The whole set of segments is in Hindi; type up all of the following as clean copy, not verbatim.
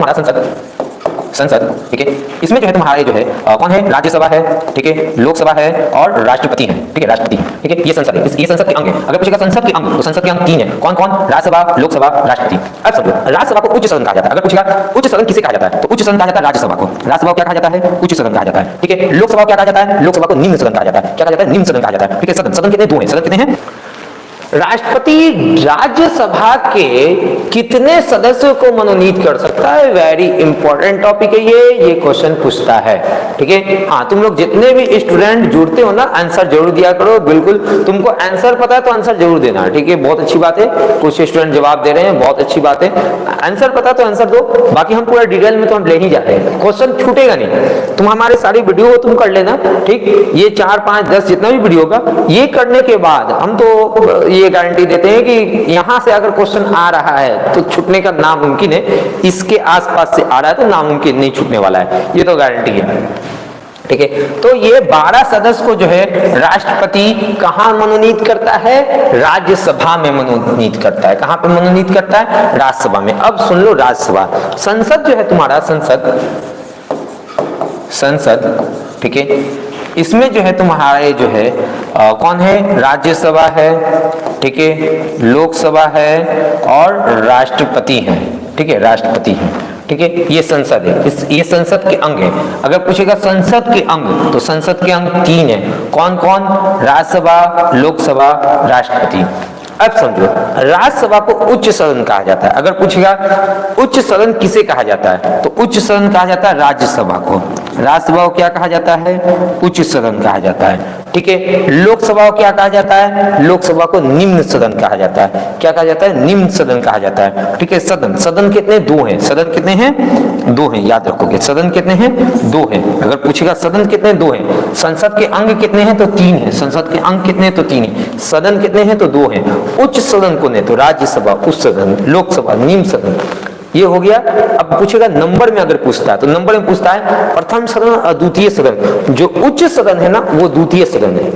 हमारा संसद ठीक है, इसमें जो है तुम्हारे जो है कौन है, राज्यसभा है ठीक है, लोकसभा है और राष्ट्रपति है ठीक है, राष्ट्रपति ठीक है, ये संसद है, ये संसद के अंग है। अगर पूछेगा संसद के अंग तो संसद के अंग 3 है, कौन कौन, राज्यसभा, लोकसभा, राष्ट्रपति। अब समझो राज्यसभा को उच्च सदन कहा जाता है। अगर पूछेगा उच्च सदन किसे कहा जाता है तो उच्च सदन कहा जाता है राज्यसभा को। राज्यसभा को क्या कहा जाता है, उच्च सदन कहा जाता है ठीक है। लोकसभा को क्या कहा जाता है, लोकसभा को निम्न सदन कहा जाता है। क्या कहा जाता है, निम्न सदन कहा जाता है ठीक है। सदन सदन कितने, 2 हैं। सदन कितने हैं, राष्ट्रपति राज्यसभा के कितने सदस्यों को मनोनीत कर सकता है, वेरी इंपॉर्टेंट टॉपिक है ये क्वेश्चन पूछता है ठीक है। हाँ, तुम लोग जितने भी स्टूडेंट जुड़ते हो ना, आंसर जरूर दिया करो। बिल्कुल तुमको आंसर पता है तो आंसर जरूर देना ठीक है, बहुत अच्छी बात है। कुछ स्टूडेंट जवाब दे रहे हैं, बहुत अच्छी बात है। आंसर पता तो आंसर दो, बाकी हम पूरा डिटेल में तो हम ले ही जाते हैं, क्वेश्चन छूटेगा नहीं। तुम हमारे सारी वीडियो तुम कर लेना ठीक, ये 4, 5, 10 जितना भी वीडियो होगा, ये करने के बाद हम तो ये गारंटी देते हैं कि यहां से अगर क्वेश्चन आ रहा है तो छूटने का नामुमकिन है, इसके आसपास से आ रहा है तो नामुमकिन नहीं छूटने वाला है, ये तो गारंटी है ठीक है। तो ये 12 सदस्य को जो है राष्ट्रपति कहां मनोनीत करता है, राज्यसभा में मनोनीत करता है। कहां पे मनोनीत करता है, राज्यसभा में। अब सुन लो, राज्यसभा संसद जो है तुम्हारा, संसद ठीक है, इसमें जो है तुम्हारे जो है कौन है, राज्यसभा है ठीक है, लोकसभा है और राष्ट्रपति है ठीक है, राष्ट्रपति है ठीक है। ये संसद है, ये संसद के अंग है। अगर पूछेगा संसद के अंग तो संसद के अंग 3 है, कौन कौन, राज्यसभा, लोकसभा, राष्ट्रपति। अब समझो राज्यसभा को उच्च सदन कहा जाता है। अगर पूछेगा उच्च सदन किसे कहा जाता है तो उच्च सदन कहा जाता है राज्यसभा को। राज्यसभा को क्या कहा जाता है, उच्च सदन कहा जाता है ठीक है। लोकसभा को क्या कहा जाता है, लोकसभा को निम्न सदन कहा जाता है। क्या कहा जाता है, निम्न सदन कहा जाता है ठीक है। सदन सदन कितने, 2 हैं। सदन कितने हैं, 2 हैं, याद रखोगे। सदन कितने हैं, 2 हैं। अगर पूछेगा सदन कितने, 2 हैं। संसद के अंग कितने हैं तो 3 हैं। संसद के अंग कितने हैं तो 3 हैं। सदन कितने हैं तो 2 हैं। उच्च सदन को ने तो राज्यसभा, उच्च सदन, लोकसभा, निम्न सदन, ये हो गया। अब पूछेगा नंबर में, अगर पूछता है तो नंबर में पूछता है प्रथम सदन और द्वितीय सदन। जो उच्च सदन है ना वो द्वितीय सदन है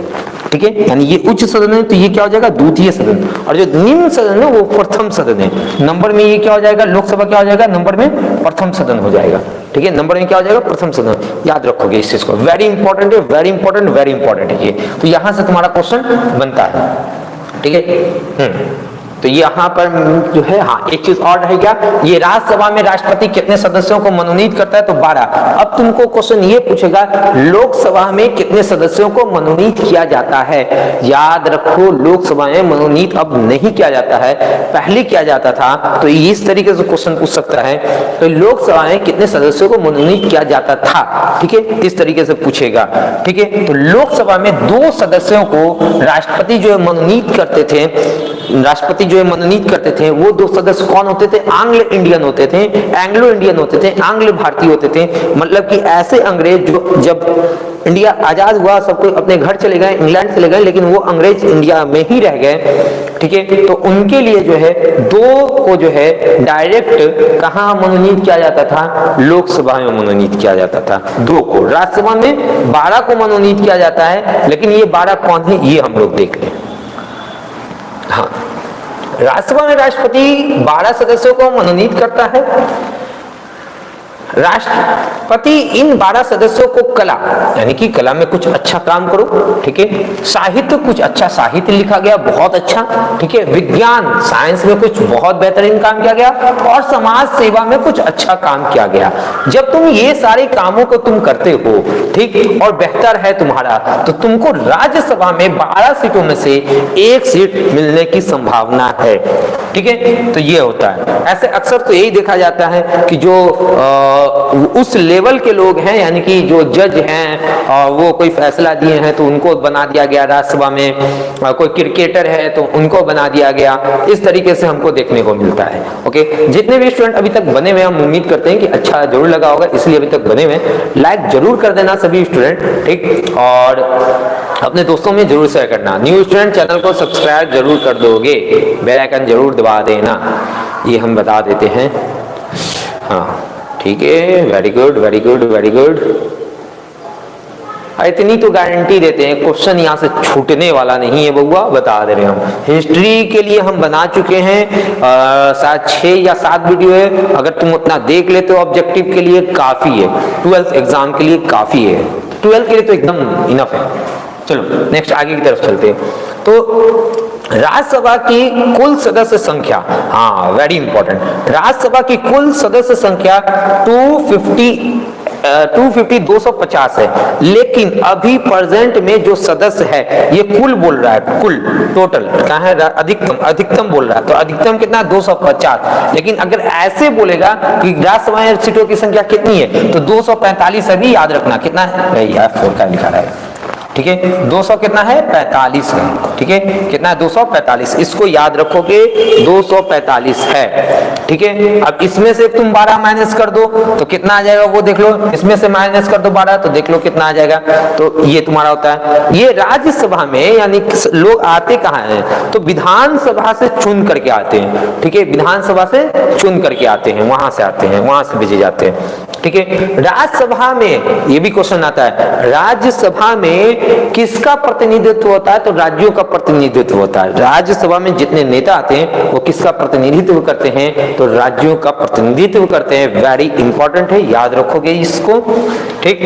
ठीक है, यानी ये उच्च सदन है तो ये क्या हो जाएगा, द्वितीय सदन, और जो निम्न सदन है वो प्रथम सदन है। नंबर में ये क्या हो जाएगा, लोकसभा क्या हो जाएगा, नंबर में प्रथम सदन हो जाएगा ठीक है। नंबर में क्या हो जाएगा, प्रथम सदन। याद रखोगे इस चीज को, वेरी इंपॉर्टेंट है, वेरी इंपॉर्टेंट, वेरी इंपॉर्टेंट है ये। तो यहां से तुम्हारा क्वेश्चन बनता है ठीक है। तो यहाँ पर जो है, हाँ एक चीज और है क्या, ये राज्यसभा में राष्ट्रपति कितने सदस्यों को मनोनीत करता है तो 12। अब तुमको क्वेश्चन ये पूछेगा लोकसभा में कितने सदस्यों को मनोनीत किया जाता है। याद रखो लोकसभा में मनोनीत अब नहीं किया जाता है, पहले किया जाता था। तो इस तरीके से क्वेश्चन पूछ सकता है, तो लोकसभा में कितने सदस्यों को मनोनीत किया जाता था ठीक है, इस तरीके से पूछेगा ठीक है। तो लोकसभा में 2 सदस्यों को राष्ट्रपति जो है मनोनीत करते थे। राष्ट्रपति जो मनोनीत करते थे वो 2 सदस्य कौन होते थे, आंग्ल इंडियन होते थे, एंग्लो इंडियन होते थे, आंग्ल भारतीय होते थे। मतलब कि ऐसे अंग्रेज जो जब इंडिया आजाद हुआ सब कोई अपने घर चले गए, इंग्लैंड चले गए, लेकिन वो अंग्रेज इंडिया में ही रह गए ठीक है। तो उनके लिए जो है 2 को जो है डायरेक्ट कहां मनोनीत किया जाता था, लोकसभा में मनोनीत किया जाता था 2 को। राज्यसभा में 12 को मनोनीत किया जाता है, लेकिन ये 12 कौन है ये हम लोग देख लें। हाँ, राज्यसभा में राष्ट्रपति 12 सदस्यों को मनोनीत करता है। राष्ट्रपति इन 12 सदस्यों को कला, यानी कि कला में कुछ अच्छा काम करो ठीक है, साहित्य कुछ अच्छा साहित्य लिखा गया बहुत अच्छा ठीक है, विज्ञान साइंस में कुछ बहुत बेहतरीन काम किया गया, और समाज सेवा में कुछ अच्छा काम किया गया। जब तुम ये सारे कामों को तुम करते हो ठीक, और बेहतर है तुम्हारा, तो तुमको राज्यसभा में 12 सीटों में से 1 सीट मिलने की संभावना है ठीक है। तो ये होता है, ऐसे अक्सर तो यही देखा जाता है कि जो उस लेवल के लोग हैं, यानी कि जो जज हैं और वो कोई फैसला दिए हैं तो उनको बना दिया गया राज्यसभा में, कोई क्रिकेटर है तो उनको बना दिया गया। इस तरीके से हमको देखने को मिलता है ओके। जितने भी स्टूडेंट अभी तक बने हुए, हम उम्मीद करते हैं कि अच्छा जरूर लगा होगा, इसलिए अभी तक बने हुए। लाइक जरूर कर देना सभी स्टूडेंट ठीक, और अपने दोस्तों में जरूर शेयर करना। न्यू स्टूडेंट चैनल को सब्सक्राइब जरूर कर दोगे, बेल आइकन जरूर दबा देना, ये हम बता देते हैं। हाँ ठीक है, very good very good very good. इतनी तो गारंटी देते हैं, क्वेश्चन यहाँ से छूटने वाला नहीं है बउआ, बता दे रहे हैं हम। हिस्ट्री के लिए हम बना चुके हैं शायद 6 या 7 वीडियो है, अगर तुम उतना देख लेते हो ऑब्जेक्टिव के लिए काफी है, 12th एग्जाम के लिए काफी है, 12th के लिए तो एकदम इनफ है। चलो नेक्स्ट आगे की तरफ चलते हैं। तो राज्यसभा की कुल सदस्य संख्या, हाँ वेरी इंपॉर्टेंट, राज्यसभा की कुल सदस्य संख्या 250 है, लेकिन अभी प्रेजेंट में जो सदस्य है ये कुल बोल रहा है, कुल टोटल कहाँ है, अधिकतम बोल रहा है, तो अधिकतम कितना 250, लेकिन अगर ऐसे बोलेगा कि राज्यसभा सीटों की संख्या कितनी है तो 245 है, भी याद रखना कितना है, F4 का लिखा है, ठीक है, 200 कितना है 45 है, ठीक है, कितना है 245, इसको याद रखोगे 245 है, ठीक है। अब इसमें से तुम 12 माइनस कर दो तो कितना आ जाएगा वो देख लो, इसमें से माइनस कर दो 12 तो देख लो कितना आ जाएगा, तो ये तुम्हारा होता है। ये राज्यसभा में यानी लोग आते कहाँ हैं, तो विधानसभा से चुन करके आते हैं, ठीक है, विधानसभा से चुन करके आते हैं, वहां से आते हैं, वहां से भेजे जाते हैं, ठीक है। राज्यसभा में ये भी क्वेश्चन आता है, राज्यसभा में किसका प्रतिनिधित्व होता है, तो राज्यों का प्रतिनिधित्व होता है। राज्यसभा में जितने नेता आते हैं वो किसका प्रतिनिधित्व करते हैं, तो राज्यों का प्रतिनिधित्व करते हैं। वेरी इंपॉर्टेंट है, याद रखोगे इसको, ठीक।